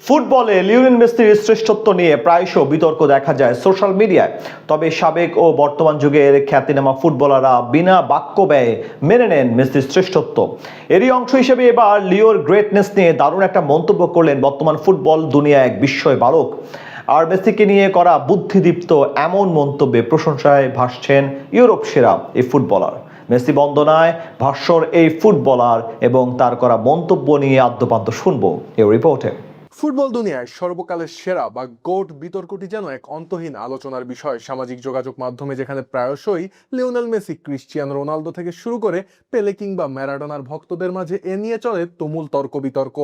ফুটবলে লিওনেল মেসির শ্রেষ্ঠত্ব নিয়ে প্রায়শ বিতর্ক দেখা যায় সোশ্যাল মিডিয়ায়। তবে সাবেক ও বর্তমান যুগের খ্যাতিনামা ফুটবলাররা বিনা বাক্য ব্যয়ে মেনে নেন মেসির শ্রেষ্ঠত্ব। এরই অংশ হিসেবে এবার লিওর গ্রেটনেস নিয়ে দারুণ একটা মন্তব্য করলেন বর্তমান ফুটবল দুনিয়া এক বিস্ময় বালক। আর মেসিকে নিয়ে করা বুদ্ধিদীপ্ত এমন মন্তব্যে প্রশংসায় ভাসছেন ইউরোপ সেরা এই ফুটবলার। মেসি বন্দনায় ভাস্বর এই ফুটবলার এবং তার করা মন্তব্য নিয়ে আদ্যপান্ত শুনবো এই রিপোর্টে। ফুটবল দুনিয়ায় সর্বকালের সেরা বা গোট বিতর্কটি যেন এক অন্তহীন আলোচনার বিষয়। সামাজিক যোগাযোগ মাধ্যমে যেখানে প্রায়শই লিওনেল মেসি, ক্রিশ্চিয়ানো রোনালদো থেকে শুরু করে পেলে কিংবা ম্যারাডোনার ভক্তদের মাঝে এ নিয়ে চলে তুমুল তর্ক বিতর্ক,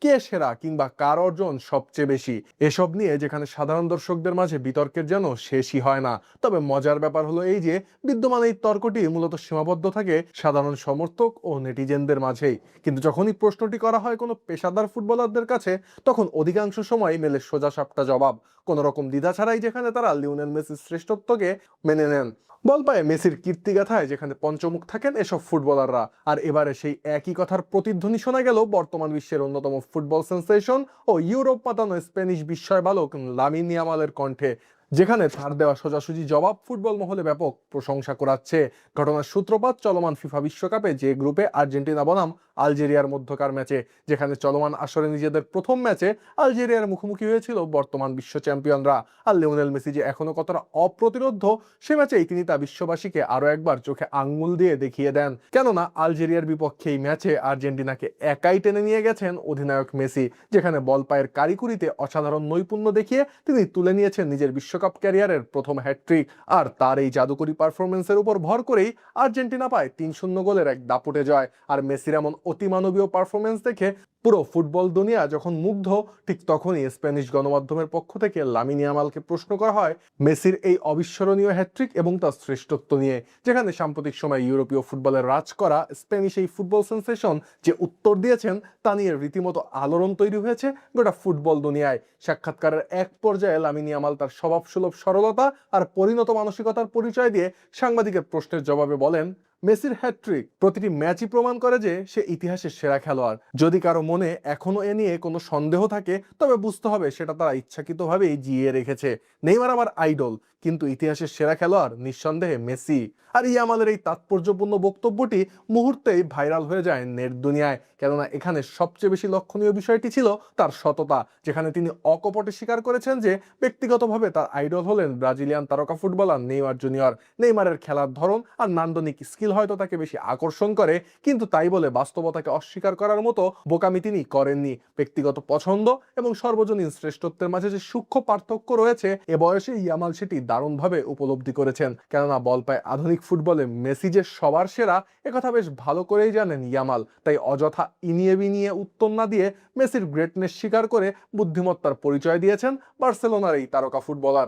কে সেরা কিংবা কার অর্জন সবচেয়ে বেশি। এসব নিয়ে যেখানে সাধারণ দর্শকদের মাঝে বিতর্কের যেন শেষই হয় না। তবে মজার ব্যাপার হলো এই যে বিদ্যমান এই তর্কটি মূলত সীমাবদ্ধ থাকে সাধারণ সমর্থক ও নেটিজেনদের মাঝেই, কিন্তু যখনই প্রশ্নটি করা হয় কোনো পেশাদার ফুটবলারদের কাছে তখন অধিকাংশ সময় মেলে সোজা সাপটা জবাব, কোন রকম দ্বিধা ছাড়াই, যেখানে তারা লিওনেল মেসির শ্রেষ্ঠত্বকে মেনে নেন। বল পায়ে মেসির কীর্তিগাথায় যেখানে পঞ্চমুখ থাকেন এসব ফুটবলাররা। আর এবারে সেই একই কথার প্রতিধ্বনি শোনা গেল বর্তমান বিশ্বের অন্যতম ফুটবল সেন্সেশন ও ইউরোপ পাতানো স্প্যানিশ বিস্ময় বালক লামিন ইয়ামালের কণ্ঠে, যেখানে তার দেওয়া সোজাসুজি জবাব ফুটবল মহলে ব্যাপক প্রশংসা কুড়াচ্ছে। ঘটনার সূত্রপাত চলমান ফিফা বিশ্বকাপে যে গ্রুপে আর্জেন্টিনা বনাম আলজেরিয়ার মধ্যকার ম্যাচে, যেখানে চলমান আসরে নিজেদের প্রথম ম্যাচে আলজেরিয়ার মুখোমুখি হয়েছিল বর্তমান বিশ্ব চ্যাম্পিয়নরা। আর লিওনেল মেসি যে এখনো কতটা অপ্রতিরোধ্য সে ম্যাচেই তিনি তা বিশ্ববাসীকে আরো একবার চোখে আঙ্গুল দিয়ে দেখিয়ে দেন। কেননা আলজেরিয়ার বিপক্ষে এই ম্যাচে আর্জেন্টিনাকে একাই টেনে নিয়ে গেছেন অধিনায়ক মেসি, যেখানে বল পায়ের কারিকুরিতে অসাধারণ নৈপুণ্য দেখিয়ে তিনি তুলে নিয়েছেন নিজের বিশ্বকাপ ক্যারিয়ারের প্রথম হ্যাটট্রিক। আর তার এই জাদুকরী পারফরমেন্সের উপর ভর করেই আর্জেন্টিনা পায় ৩-০ গোলের এক দাপুটে জয়। আর মেসির এমন অতিমানবীয় পারফরমেন্স দেখে পুরো ফুটবল দুনিয়া যখন মুগ্ধ, ঠিক তখনই স্প্যানিশ গণমাধ্যমের পক্ষ থেকে লামিন ইয়ামালকে প্রশ্ন করা হয় মেসির এই অবিস্মরণীয় হ্যাটট্রিক এবং তার শ্রেষ্ঠত্ব নিয়ে, যেখানে সাম্প্রতিক সময় ইউরোপীয় ফুটবলের রাজ করা স্প্যানিশ এই ফুটবল সেন্সেশন যে উত্তর দিয়েছেন তা নিয়ে রীতিমতো আলোড়ন তৈরি হয়েছে গোটা ফুটবল দুনিয়ায়। সাক্ষাৎকারের এক পর্যায়ে লামিন ইয়ামাল তার স্বভাবসুলভ সরলতা আর পরিণত মানসিকতার পরিচয় দিয়ে সাংবাদিকের প্রশ্নের জবাবে বলেন, মেসির হ্যাটট্রিক প্রতিটি ম্যাচই প্রমাণ করে যে সে ইতিহাসের সেরা খেলোয়াড়। যদি কারো মনে এখনো এ নিয়ে কোনো সন্দেহ থাকে তবে বুঝতে হবে সেটা তারা ইচ্ছাকৃতভাবেই জিইয়ে রেখেছে। নেইমার আমার আইডল, কিন্তু ইতিহাসের সেরা খেলোয়াড় নিঃসন্দেহে মেসি। আর ইয়ামালের এই তাৎপর্যপূর্ণ বক্তব্যটি মুহূর্তেই ভাইরাল হয়ে যায় নেট দুনিয়ায়, কেননা এখানে সবচেয়ে বেশি লক্ষণীয় বিষয়টি ছিল তার সততা, যেখানে তিনি অকপটে স্বীকার করেছেন যে ব্যক্তিগতভাবে তার আইডল হলেন ব্রাজিলিয়ান তারকা ফুটবলার নেইমার জুনিয়র। নেইমারের খেলার ধরন আর নান্দনিক স্কিল হয়তো তাকে বেশি আকর্ষণ করে, কিন্তু তাই বলে বাস্তবতাকে অস্বীকার করার মতো বোকামি তিনি করেননি। ব্যক্তিগত পছন্দ এবং সর্বজনীন শ্রেষ্ঠত্বের মাঝে যে সূক্ষ্ম পার্থক্য রয়েছে এ বয়সে ইয়ামাল সেটি দারুণভাবে উপলব্ধি করেছেন। কেননা বল পায় আধুনিক ফুটবলে মেসি যে সবার সেরা একথা বেশ ভালো করেই জানেন ইয়ামাল। তাই অযথা ইনিয়ে বিনিয়ে উত্তর না দিয়ে মেসির গ্রেটনেস স্বীকার করে বুদ্ধিমত্তার পরিচয় দিয়েছেন বার্সেলোনার এই তারকা ফুটবলার।